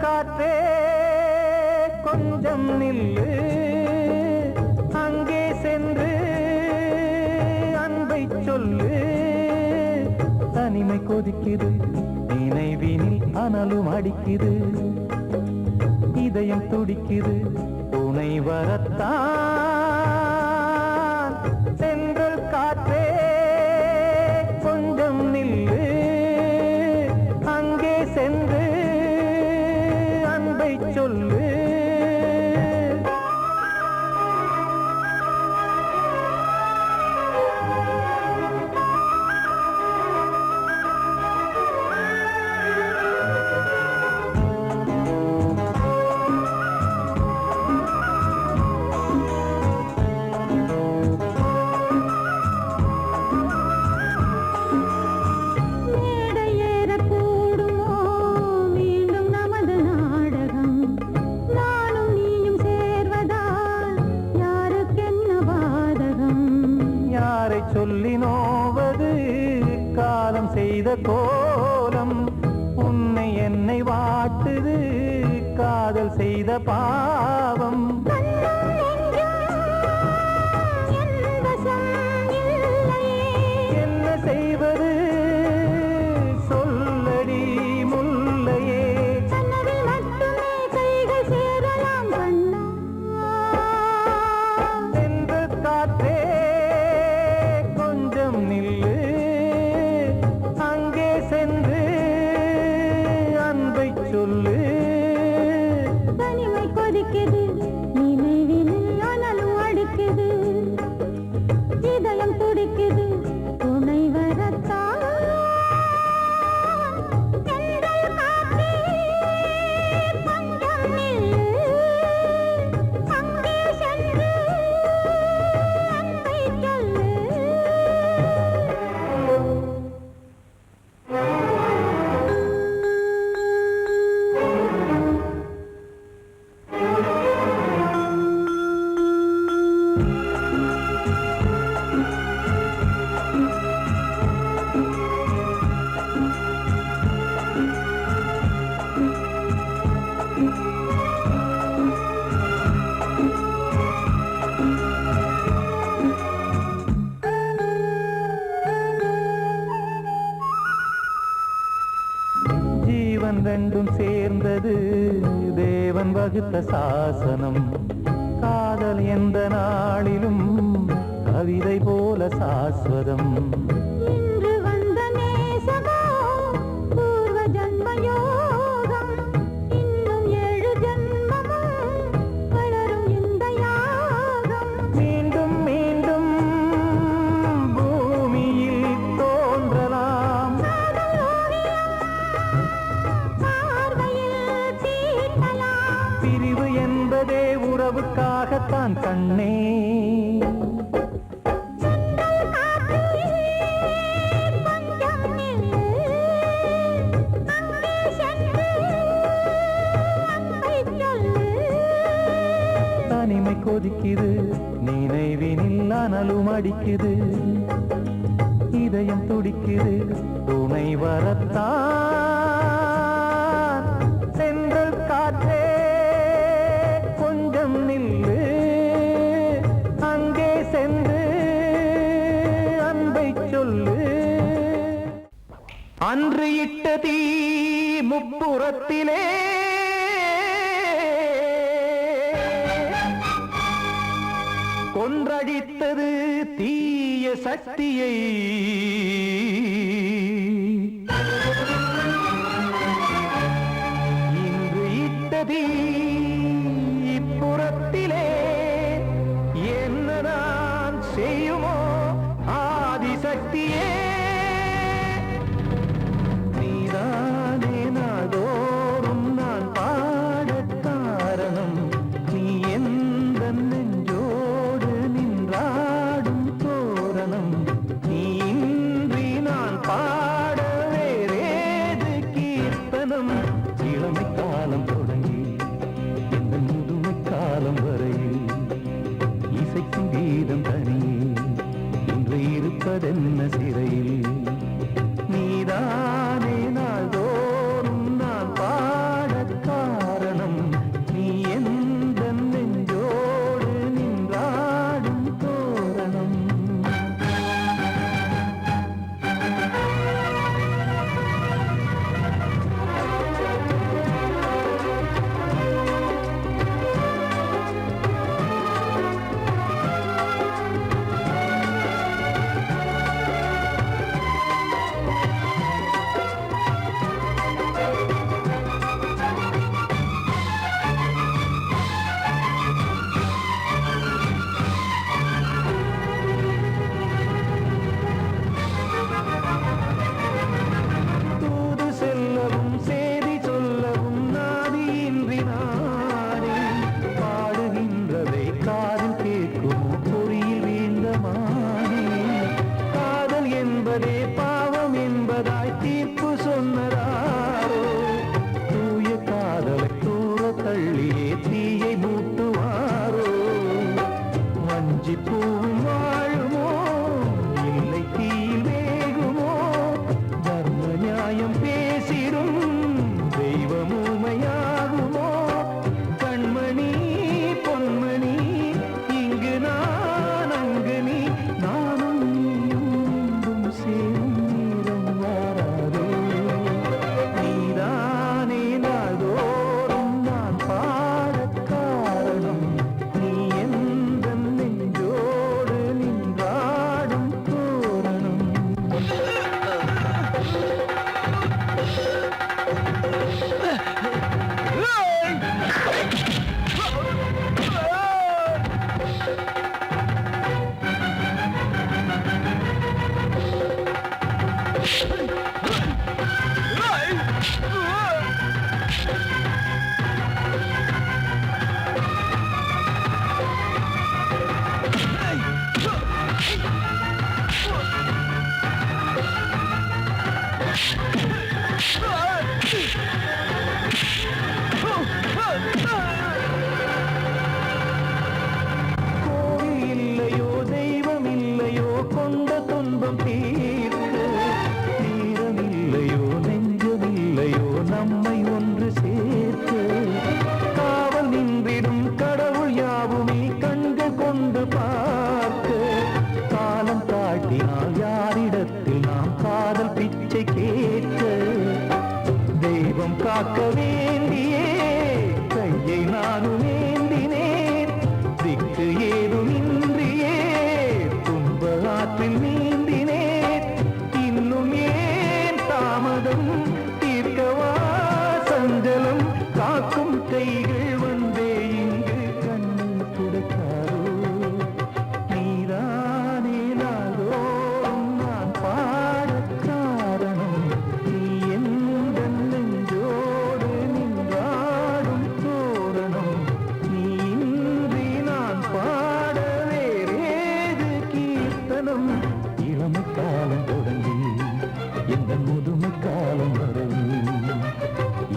காற்றே கொஞ்சம் நில்லு, அங்கே சென்று அன்பை சொல்லு. தனிமை கொதிக்குது, நினைவினில் அனலும் அடிக்குது, இதயம் துடிக்குது துணை வரத்தான். சென்றல் காற்றே கொஞ்சம் நில்லு, அங்கே சென்று அன்பை சொல்லு. சொல்லி நோவது காலம் செய்த கோலம், உன்னை என்னை வாட்டுது காதல் செய்த பாவம். என்ன செய்வது சொல்லடி முல்லையே, சென்று காற்றே நில்லு, அங்கே சென்று அன்பை சொல்லு. தனிமை கொதிக்குது, நினைவினில் அனலும் அடிக்குது, இதயம் துடிக்குது துணை வரத்தான். வகுத்த சாசனம். காதல் எந்த நாளிலும் கவிதை போல சாஸ்வதம். இன்று வந்த நேசமோ பூர்வ ஜன்ம யோகம். இன்னும் 7 ஜன்மமும் வளரும் இந்த யாகம். மீண்டும் மீண்டும் பூமியில் தோன்றலாம். காதல் ஓவியம் பார்வையில் தீட்டலாம். பிரிவு என்பதே உறவுக்காகத்தான் கண்ணே. சென்றல் காற்றிலே கொஞ்சம் நில்லு. அங்கே சென்று அன்பை சொல்லு. தனிமை கொதிக்குது, நினைவினில் அனலும் அடிக்குது. இதயம் துடிக்குது, துணை வரத்தான். சென்றல் காற்றே கொஞ்சம் நில்லு. அங்கே சென்று அன்பை சொல்லு. அன்று இட்ட தீ முப்புறத்திலே கொன்றடித்தது தீய சக்தியை. இன்று இட்டதீ இப்புறத்திலே என்னதான் செய்யுமோ ஆதிசக்தியே. நீதானே நாள்தோறும் நான் பாடக் காரணம். நீ எந்த நெஞ்சோடு நின்றாடும் தோரணம். நீ இன்றி நான் பாட வேறேது கீர்த்தனம். இளமை காலம் தொடங்கி இந்த முதுமை காலம் வரையில் இசைக்கும் கீதம் தனியே இன்று இருப்பதென்ன சிறையில். நீதானே நாள்தோறும் நான் பாடக் காரணம். நீ எந்த நெஞ்சோடு நின்றாடும் தோரணம். தூது செல்லவும் சேதி சொல்லவும் நாதியின்றி நானே பாடுகின்றதை காதில் கேட்கும் பொறியில் வீழ்ந்த மானே. காதல் என்பதே பாவம் என்பதாய் தீர்ப்பு சொன்னதாரோ. தூய காதலை தூர தள்ளியே தீயை மூட்டுவாரோ. வஞ்சி பூவும் வாழுமோ இல்லை தீயில் வேகுமோ. தர்ம நியாயம் பேசிடும் தெய்வம் ஊமையாகுமோ. கண்மணி பொன்மணி இங்கு நான் அங்கு நீ நானும் நீயும் மீண்டும் சேரும். இளமை காலம் தொடங்கி எந்த முதுமை காலம் வரையில்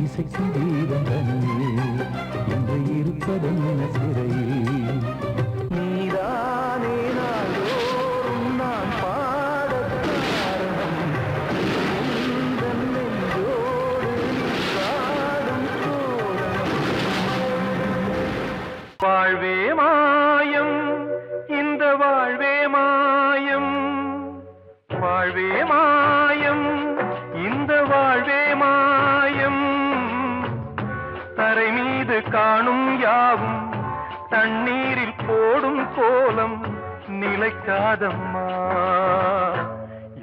இசைக்கு வீரம் தனியே என்று இருப்பதென்ன சிறையில் நீதானே நாள்தோறும் நான் பாடக் காரணம் உந்தன் நெஞ்சோடு நீ பாடும் சோழம் வாழ்வே மாயம் இந்த வாழ்வே மாயம் வாழ்வே மாயம் இந்த வாழ்வே மாயம் தரை மீது காணும் யாவும் தண்ணீரில் போடும் கோலம் நிலைக்காதம்மா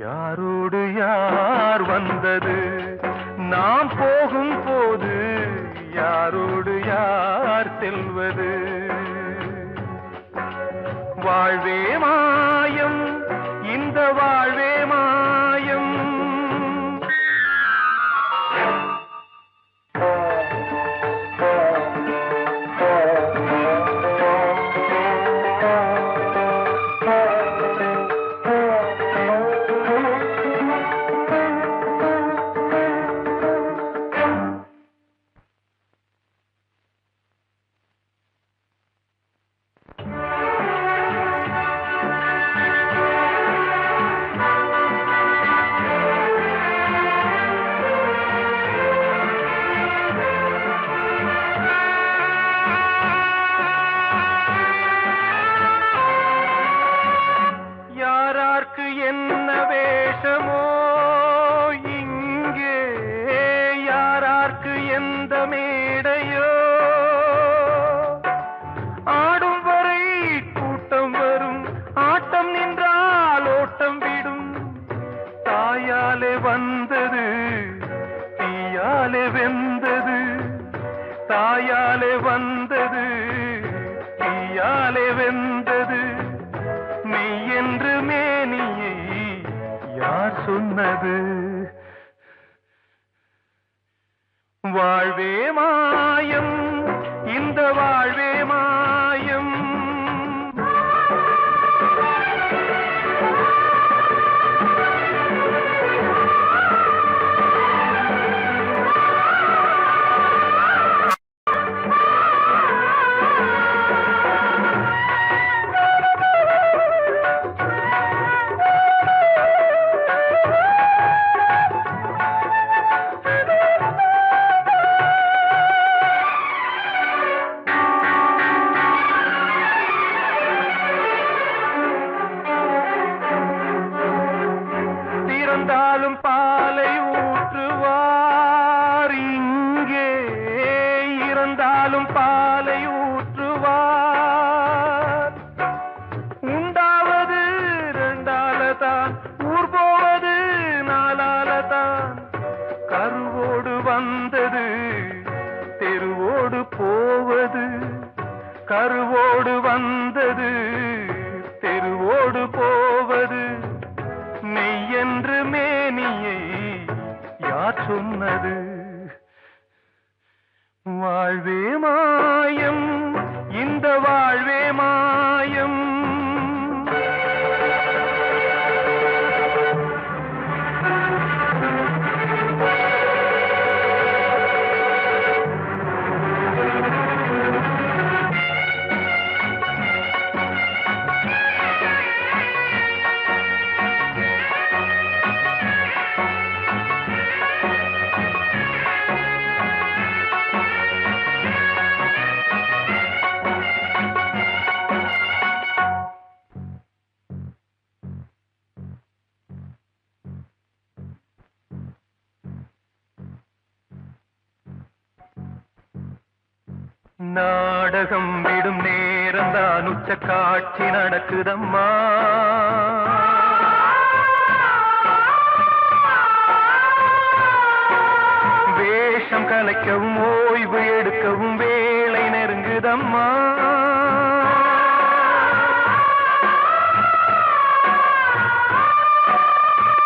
யாரோடு யார் வந்தது நாம் போகும் போது யாரோடு யார் செல்வது வாழ்வே மாயம் இந்த வாழ்வே மாயம் என்ன வேஷமோ இங்கே யாரார்க்கு எந்த மேடையோ ஆடும் வரை கூட்டம் வரும் ஆட்டம் நின்றால் ஓட்டம் விடும் தாயாலே வந்தது தீயாலே வெந்தது தாயாலே வந்தது தீயாலே வெந்தது மெய் என்று மேனியை யார் சொன்னது வாழ்வே மாயம் இந்த வாழ்வே மாயம் இறந்தாலும் பாலை ஊற்றுவார் இங்கே இறந்தாலும் பாலை ஊற்றுவார் உண்டாவது ரெண்டாலதான் ஊர் போவது நாலாலதான் கருவோடு வந்தது தெருவோடு போவது கருவோடு வந்தது தெருவோடு போவது மெய் என்று மேனியை யார் சொன்னது வாழ்வே மாயம் இந்த வாழ்வே மாயம் நாடகம் விடும் நேரம் தான் உச்ச காட்சி நடக்குதம்மா வேஷம் கலைக்கவும் ஓய்வு எடுக்கவும் வேளை நெருங்குதம்மா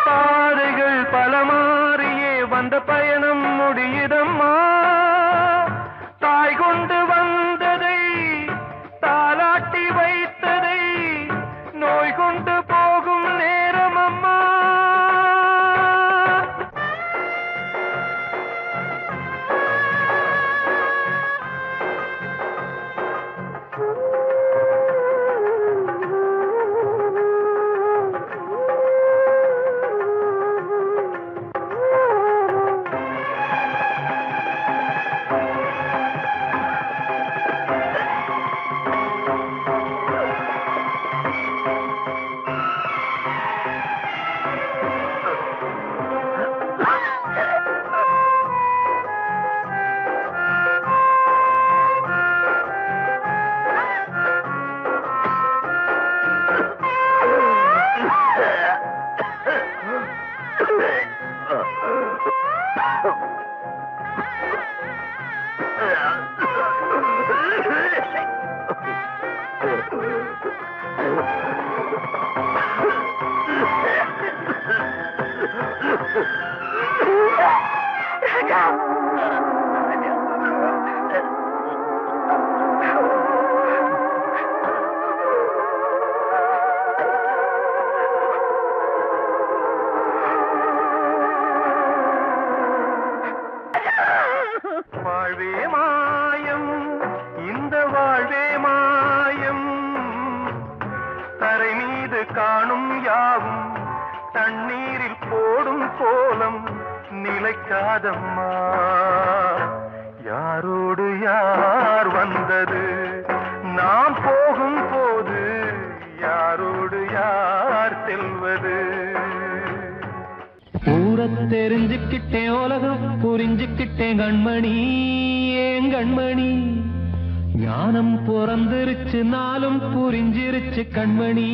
பாதைகள் பல மாறியே வந்த பயணம் முடியுதம்மா தாய் கொண்டு வந்ததை தாலாட்டி வைத்ததை நோய் கொண்டு போகும் நேரமா தண்ணீரில் போடும் கோலம் நிலைக்காதம்மா. யாரோடு யார் வந்தது நாம் போகும் போது, யாரோடு யார் செல்வது? ஊரை தெரிஞ்சுக்கிட்டேன், உலகம் புரிஞ்சுக்கிட்டேன் கண்மணி, ஏன் கண்மணி. ஞானம் பிறந்திருச்சு, நாளும் புரிஞ்சிருச்சு கண்மணி,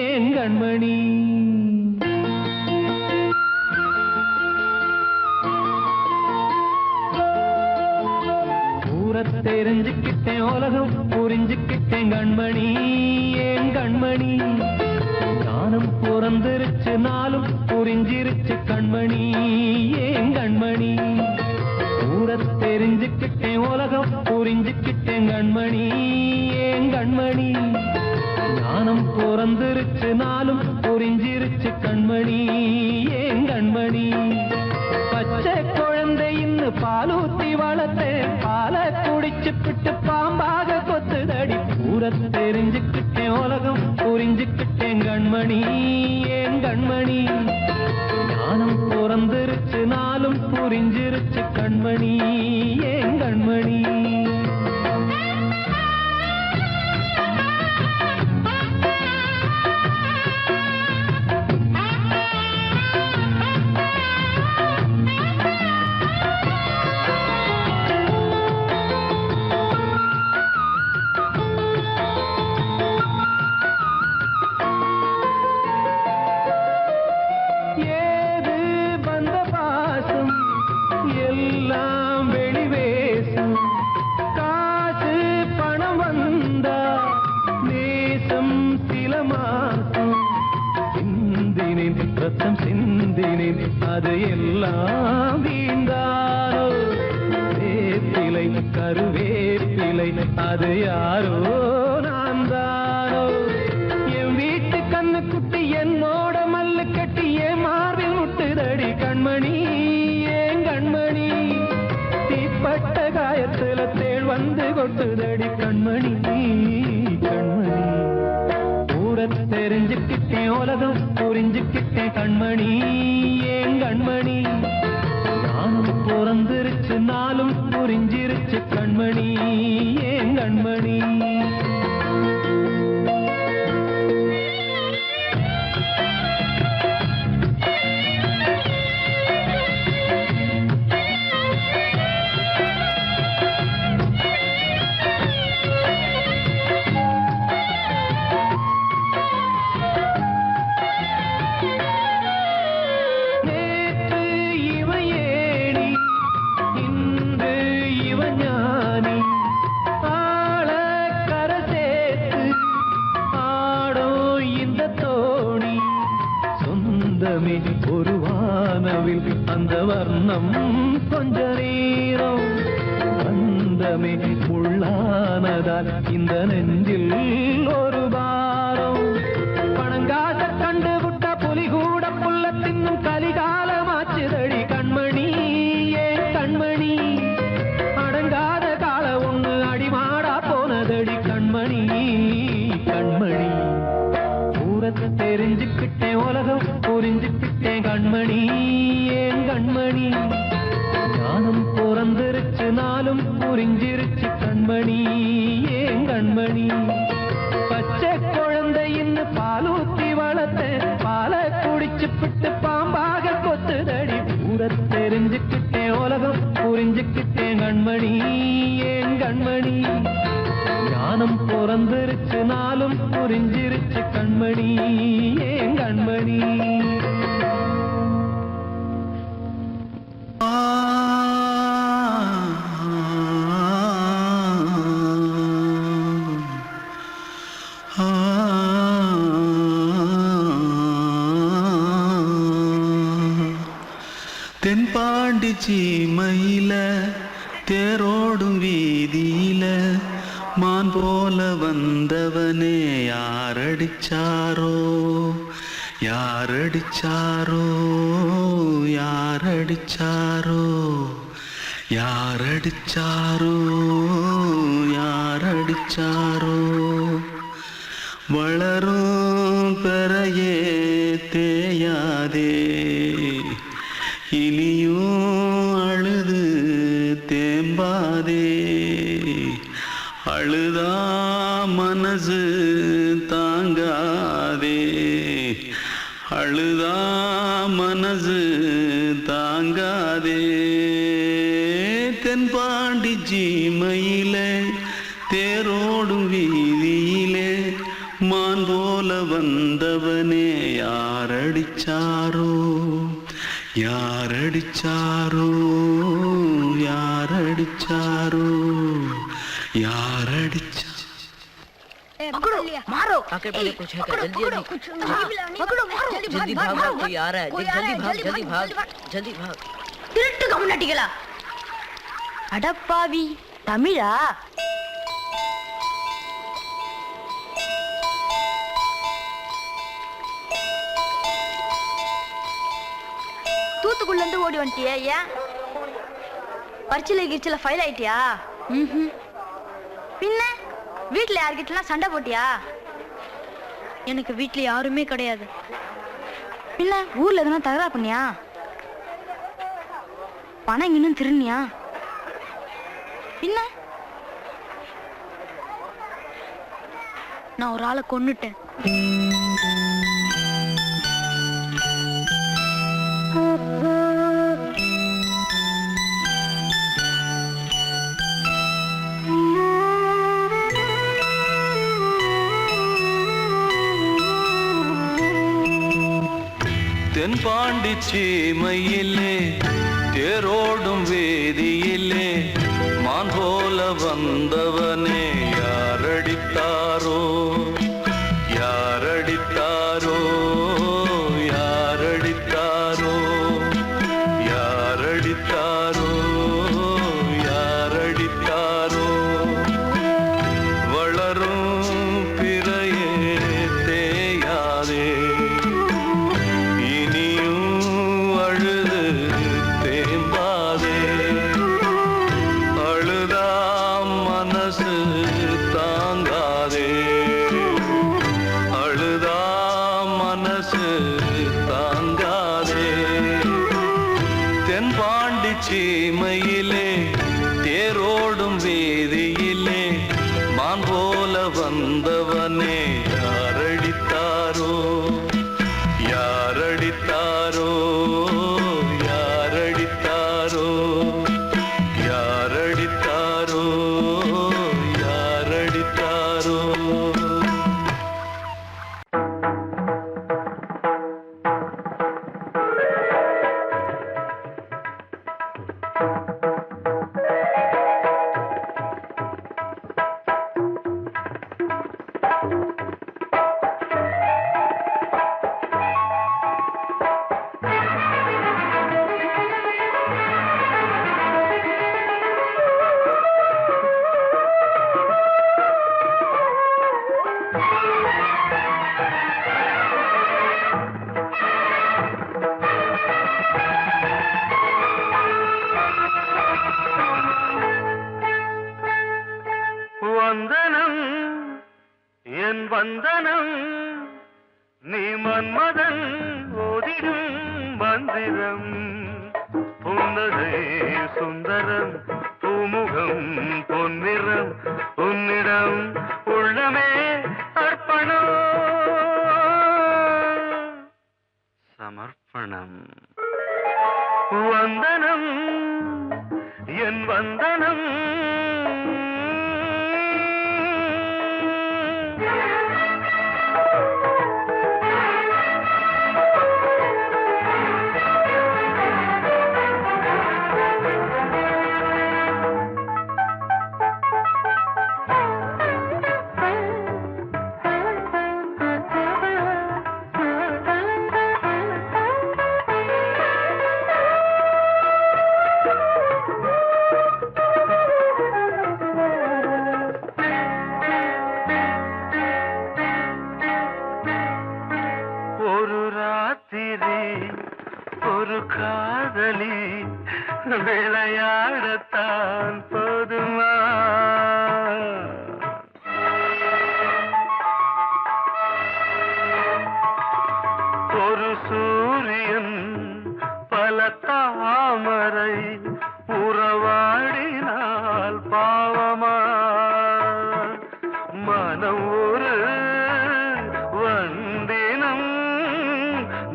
ஏன் கண்மணி. ஊரை தெரிஞ்சுக்கிட்டேன், உலகம் புரிஞ்சுக்கிட்டேன் கண்மணி, ஏன் கண்மணி. ஞானம் பிறந்திருச்சு, நாளும் புரிஞ்சிருச்சு கண்மணி, ஏன் கண்மணி. ஊரை தெரிஞ்சுக்கிட்டேன், உலகம் புரிஞ்சுக்கிட்டேன் கண்மணி, ஏன் கண்மணி. ஞானம் பிறந்திருச்சு, நாளும் புரிஞ்சிருச்சு கண்மணி, ஏன் கண்மணி. பச்சை குழந்தை இன்னும் பாலூத்தி வளர்த்தேன், பாலை குடிச்சு பிட்டு பாம்பாக கொத்துதடி. ஊரை தெரிஞ்சுக்கிட்டேன், உலகம் புரிஞ்சுக்கிட்டேன் கண்மணி, ஏன் கண்மணி. ஞானம் பிறந்திருச்சு, நாளும் புரிஞ்சிருச்சு கண்மணி, ஏன் கண்மணி. ரத்தம் சிந்தினேன், அது எல்லாம் வீந்தாரோ. வேப்பிலை கருவேப்பிலை, அது யாரோ நான் தானோ. என் வீட்டு கண்ணு குட்டி என்னோட மல்லு கட்டி என் மார்பில் முட்டுதடி கண்மணி, ஏன் கண்மணி. தீப்பட்ட காயத்துல தேள் வந்து கொட்டுதடி கண்மணி, கண்மணி. ஊரை தெரிஞ்சுக்கிட்டேன், உலகம் புரிஞ்சுக்கிட்டேன் கண்மணி, ஏன் கண்மணி. நானும் பிறந்திருச்சு, நாளும் புரிஞ்சிருச்சு கண்மணி, ஏன் கண்மணி. ஒரு வானவில் அந்த வர்ணம் கொஞ்ச நேரம் வந்தமே உள்ளானதால் இந்த நெஞ்சில் ஒரு பாரம். பணங்காச கண்டு விட்ட புலி கூட புல்ல தின்னும் கலிகாலமாச்சுதடி கண்மணி, ஏன் கண்மணி. அடங்காத கால ஒண்ணு அடிமாடா போனதடி கண்மணி, கண்மணி. ஊரத்தை தெரிஞ்சுக்கிட்டேன், உலகம் புரிஞ்சுக்கிட்டேன் கண்மணி, ஏன் கண்மணி. ஞானம் பிறந்திருச்சு, நாளும் புரிஞ்சிருச்சு கண்மணி, ஏன் கண்மணி. பச்சை குழந்தை இன்னும் பாலூத்தி வளர்த்தேன், பாலை குடிச்சு பிட்டு பாம்பாக கொத்துதடி. ஊரை தெரிஞ்சுக்கிட்டேன், உலகம் புரிஞ்சுக்கிட்டேன் கண்மணி, ஏன் கண்மணி. ஞானம் பிறந்திருச்சு, நாளும் புரிஞ்சிருச்சு கண்மணி, ஏன் கண்மணி. தென்பாண்டி சீமையில தேரோடும் வீதியில மான் போல வந்தவனே யாரடிச்சாரோ, யாரடிச்சாரோ, யாரடிச்சாரோ, யாரடிச்சாரோ, யாரடிச்சாரோ. வளரும் பெறையே தேயா தேயாதே இனியும் அழுது தேம்பாதே அழுதா மனசு தாங்காதே அழுதா மனசு தாங்காதே தென்பாண்டி சீமையிலே தேரோடும் வீதியிலே மான் போல வந்தவனே யாரடிச்சாரோ யாரடிச்சாரோ யாரடிச்சாரோ யாரடிச்சா पकड़ो मारो आके पहले कुछ है क्या जल्दी जल्दी पकड़ो मारो जल्दी भाग भाग कोई आ रहा है जल्दी भाग जल्दी भाग திருட்டு கம்முனாட்டிகளா அடப்பாவி தமிழா தூத்துக்குள்ள இருந்து ஓடி வந்துட்டியா ஏன் பரிச்சையில கிரிச்சில ஃபைல் ஆயிட்டியா பின்ன வீட்டுல யார்கிட்டலாம் சண்டை போட்டியா எனக்கு வீட்டுல யாருமே கிடையாது பின்ன ஊர்ல எதுனா தகராறு பண்ணியா பணம் இன்னும் திருநியா பின்ன நான் ஒரு ஆளை கொன்னுட்டேன் தென்பாண்டி சீமையிலே தேரோடும் வேதியிலே மான் போல வந்தவனே யாரடித்தாரோ யாரடித்தாரோ யாரடித்தாரோ யாரடித்தாரோ யாரடித்தாரோ வளரும் பிறையே தேயாதே தென்பாண்டி சீமையிலே தேரோடும் வேதியிலே மான் போல வந்தவனே யாரடித்தாரோ யாரடித்தாரோ யாரடித்தாரோ யாரடித்தாரோ யாரடித்தாரோ வந்தனம் என் வந்தனம் நீ மன்மதன் ஓதிடும் மந்திரம் புன்னகை சுந்தரம் பூமுகம் பொன்னிறம் உன்னிடம் உள்ளமே அர்ப்பணம் சமர்ப்பணம் வந்தனம் என் வந்தனம் ஒரு காதலி விளையாடத்தான் போதுமா ஒரு தாமரை உறவாடினால் பாவமா மனம் ஒரு வந்தினம்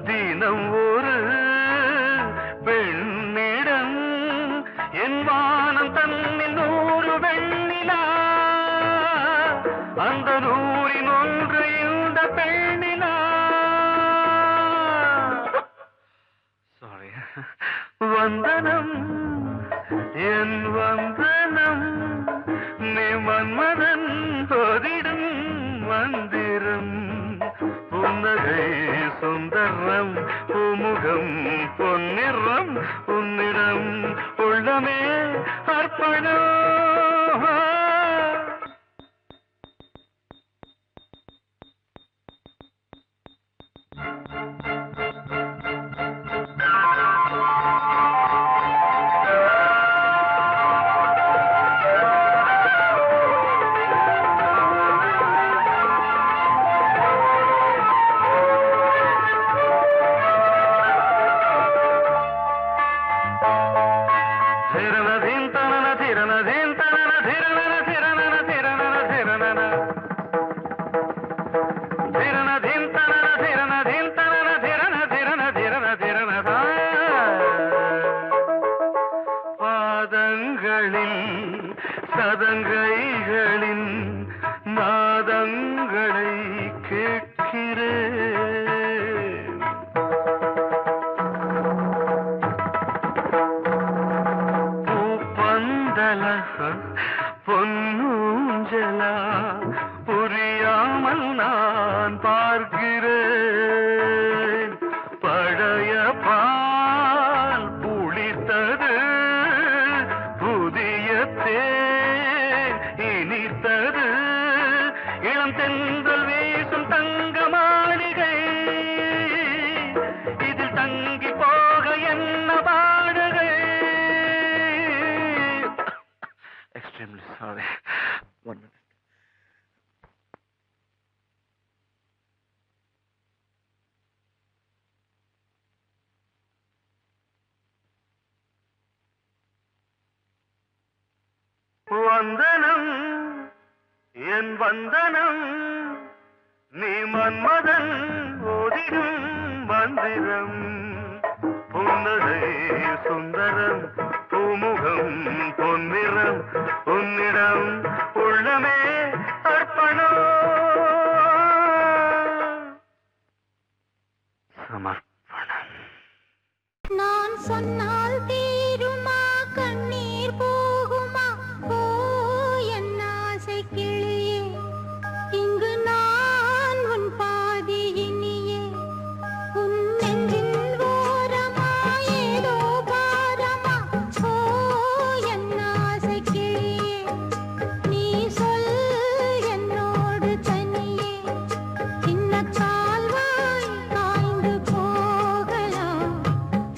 தினம் ஒரு பெண்ணிடம் என் வானம் தன்னில் 100 வெண்ணிலா அந்த 100இன் ஒன்று இந்த பெண்ணிலா சாரி வந்தனம் என் வந்தனம் நீ மன்மதன் போதிடும் மந்திரம் புன்னகை சுந்தரம் பூமுகம் பொன்னிறம் உன்னிடம் உள்ளமே அர்ப்பணம் சதங்கைகளின் நாதங்களை கேட்கிறேன் பூப்பந்தல பொன்னூஞ்சலா புரியாமல் நான் பார்க்கிறேன் பழைய பால் புளித்தது புதிய இனித்தது இளம் தென்றல் வீசும் தங்க மாளிகை இதில் தங்கி போக என்ன பாடுகை எக்ஸ்ட்ரீம்லி சாரி ஒன் மினிட் வந்தனம் என் வந்தனம் நீ மன்மதன் ஓதிடும் மந்திரம் புன்னகை சுந்தரம் பூமுகம் பொன்னிறம் உன்னிடம் உள்ளமே அர்ப்பணம் சமர்ப்பணம் நான் சொன்னால் தீருமா கண்ணீர் போகுமா ஓ என் ஆசை கிளியே இங்கு நான் உன் பாதி இனியே உன் நெஞ்சின் ஓரமா ஏதோ பாரமா ஓ என் ஆசை கிளியே நீ சொல் என்னோடு தனியே சின்ன கால்வாய் காய்ந்து போகலாம்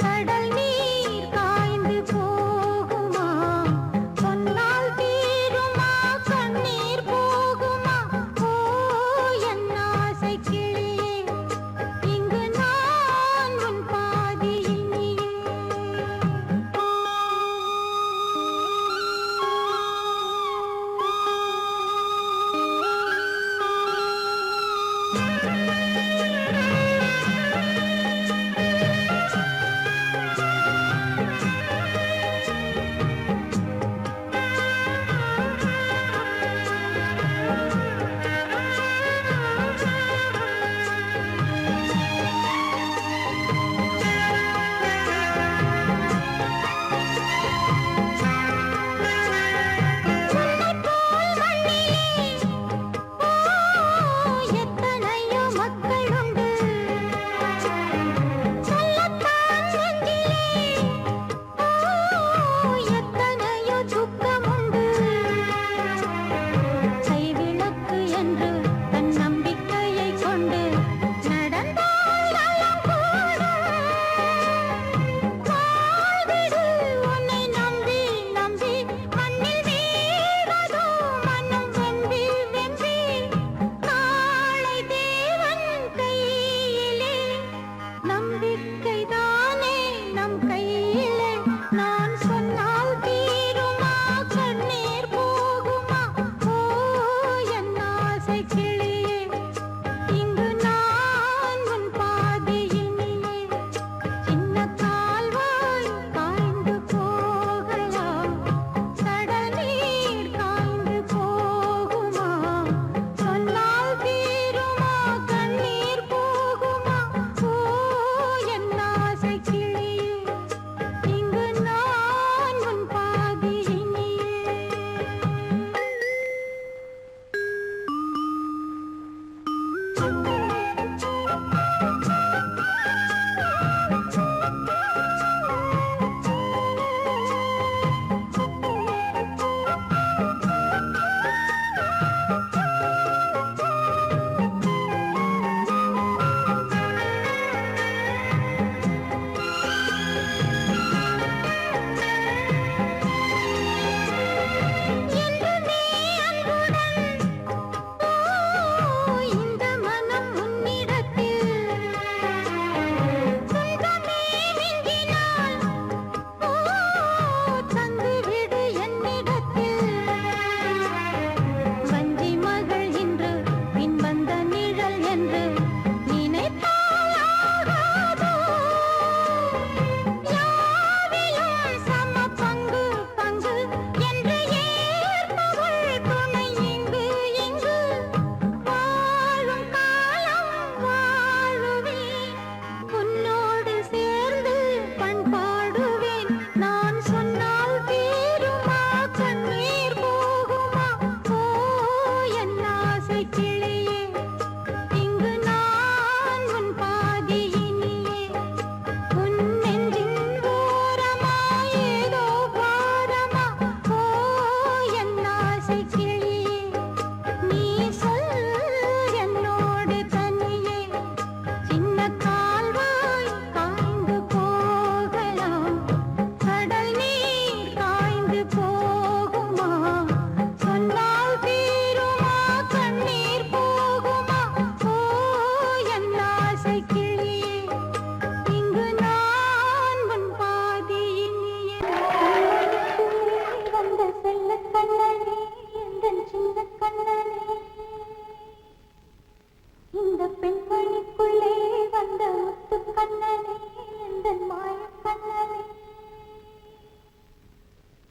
கடல் நீர் காய்ந்து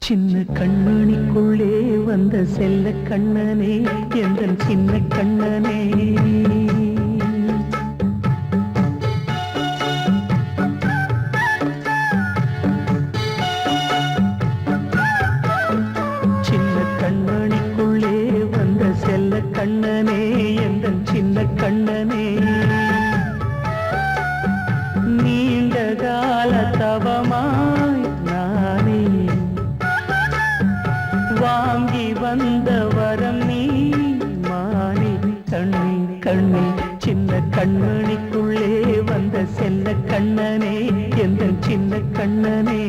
சின்ன கண்மணிக்குள்ளே வந்த செல்ல கண்ணனே எந்தன் சின்ன கண்ணனே சின்ன கண்மணிக்குள்ளே வந்த செல்ல கண்ணனே எந்தன் சின்ன கண்ணனே நீண்ட கால தவமாய் நானே வாங்கி வந்த வரம் நீ மானே கண்ணே கண்ணே சின்ன கண்மணிக்குள்ளே வந்த செல்ல கண்ணனே எந்தன் சின்ன கண்ணனே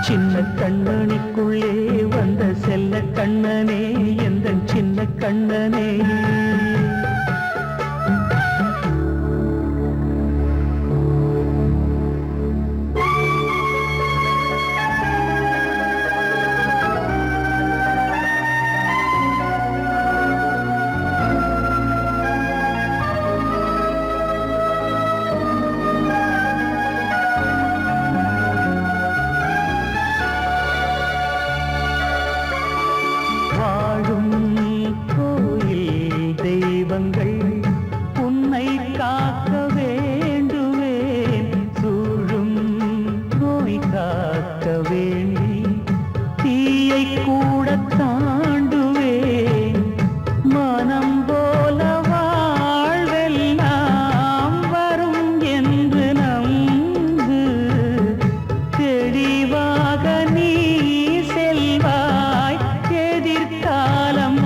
சின்ன கண்மணிக்குள்ளே வந்த செல்ல கண்ணனே எந்தன் சின்ன கண்ணனே உன்னை காக்க வேண்டுவேன் சூழும் நோய் காக்க வேண்டி தீயை கூட தாண்டுவேன் மனம் போல வாழ்வெல்லாம் வரும் என்று நம்பு தெளிவாக நீ செல்வாய் எதிர்காலம்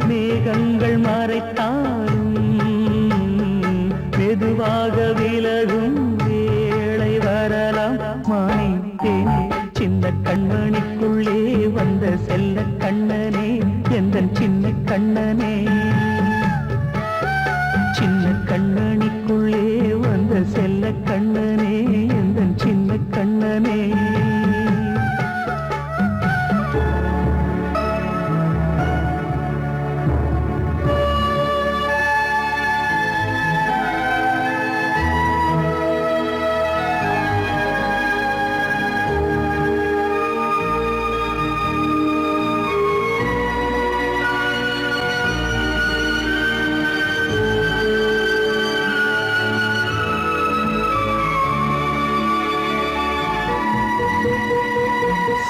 மேகங்கள் மறைத்தாலும் மெதுவாக விலகும் வேளை வரலாம் மானேன் சின்ன கண்மணிக்குள்ளே வந்த செல்ல கண்ணனே எந்தன் சின்ன கண்ணனே சின்ன கண்மணிக்குள்ளே வந்த செல்ல கண்ணனே எந்தன் சின்ன கண்ணனே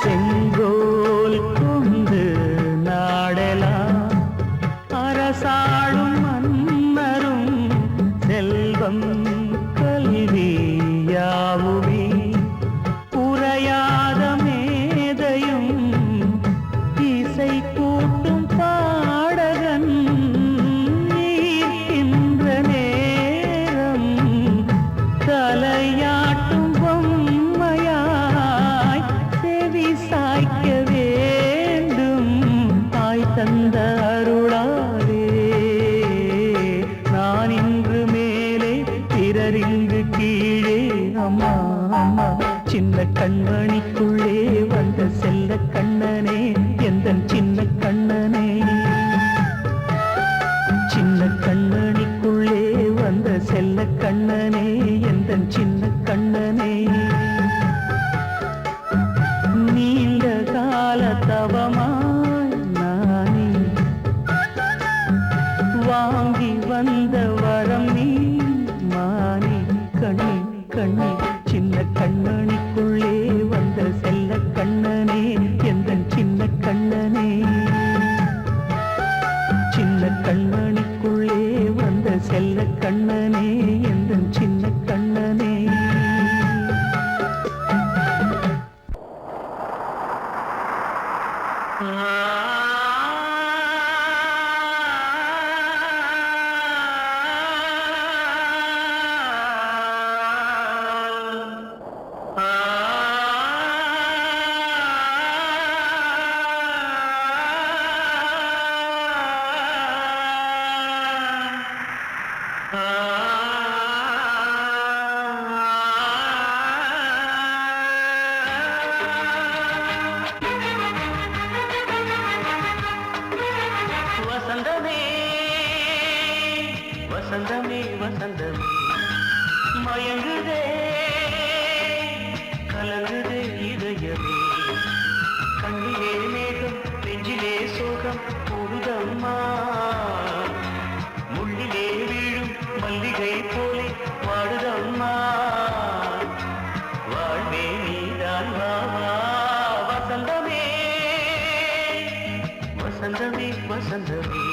செங்கோல் கொண்டு நாடலாம் அரசாளும் மன்னரும் செல்வம் கல்வியாவுமே உரையாத மேதையும் இசை கூட்டும் பாடகன் ஈர்க்கின்ற நேரம் தலையாட்டும் பொம்மையாய் செவி சாய்க்க வேண்டும் தாய் தந்த அருளாலே நான் இன்று மேலே பிறரிங்கு கீழே அம்மா அம்மா சின்ன கண்மணிக்குள்ளே வந்த செல்ல கண்ணனே எந்தன் சின்ன கண்ணனே சின்ன கண்மணிக்குள்ளே வந்த செல்ல கண்ணனே எந்தன் சின்ன கண்ணனே நீண்ட கால தவமாய் நானே வாங்கி வந்த வரம் நீ மானே கண்ணே கண்ணே சின்ன கண்மணிக்குள்ளே வந்த செல்ல கண்ணனே எந்தன் சின்ன கண்ணனே சின்ன கண்மணிக்குள்ளே வந்த செல்ல கண்ணனே எந்தன் சின்ன கண்ணனே வசந்தமே வசந்தமே மயங்குதே கலங்குதே இதயமே கண்ணிலே மேகம் நெஞ்சிலே சோகம் போடுதம்மா முள்ளிலே வீழும் மல்லிகை போலே வாடுதம்மா வாழ்வே நீதான் வாவா வசந்தமே வசந்தமே வசந்தமே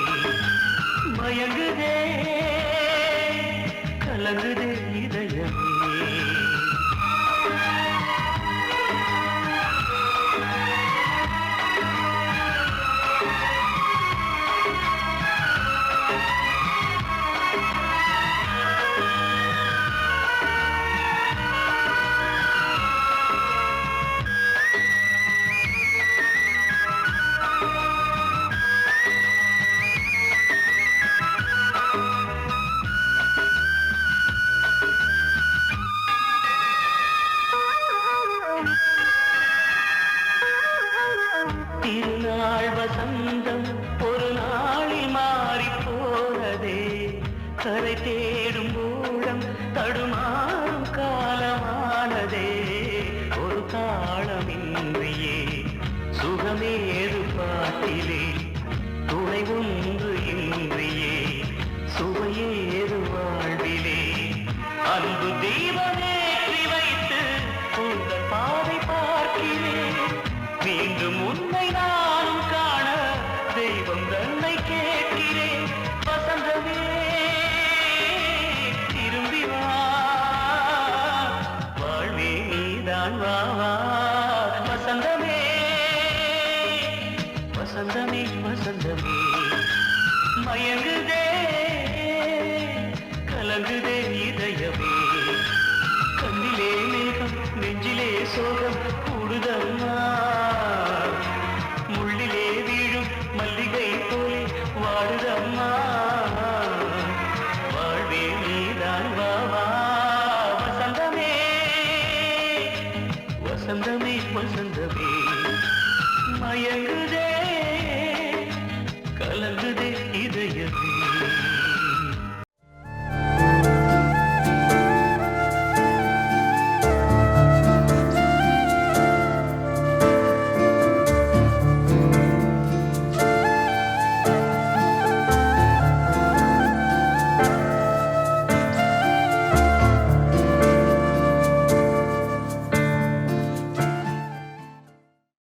மயங்குதே கலங்குதே இதயமே திருநாள் வசந்தம் ஒரு நாளில் மாறி போனதே கரை தேடும் ஊழம் தடுமாறும் காலமானதே ஒரு தாளமின்றியே சுகமேது பாட்டிலே துணை ஒன்று இன்றியே சுவையேது வாழ்விலே அன்பு தீபமேற்றி வைத்து உங்கள் பாதை பார்க்கிறேன் மீண்டும் உன்னை நானும் காண தெய்வம் தன்னை கேட்கிறேன் வசந்தமே திரும்பி வா வாழ்வே நீதான் வா வா வசந்தமே வசந்தமே வசந்தமே மயங்குதே கலங்குதே இதயமே கண்ணிலே மேகம் நெஞ்சிலே சோகம் கூடுதம்மா முள்ளிலே வீழும் மல்லிகை போலே வாடுதம்மா வாழ்வே நீதான் வா வா வசந்தமே வசந்தமே வசந்தமே மயங்குதே